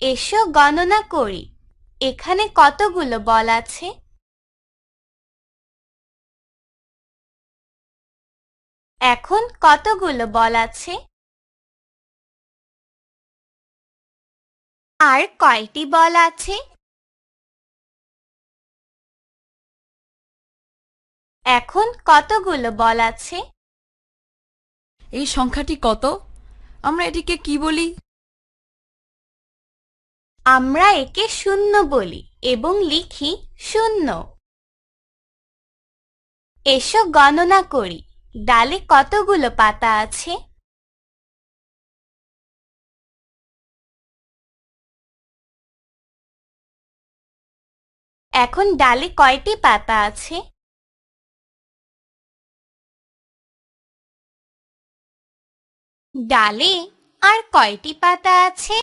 এসো গণনা করি। এখানে কতগুলো বল আছে? এখন কতগুলো বল আছে? আর কয়টি বল আছে? এখন কতগুলো বল আছে? এই সংখ্যাটি কত? আমরা এটিকে কি বলি? আমরা একে শূন্য বলি এবং লিখি শূন্য। এসো গণনা করি। ডালে কতগুলো পাতা আছে? এখন ডালে কয়টি পাতা আছে? ডালে আর কয়টি পাতা আছে?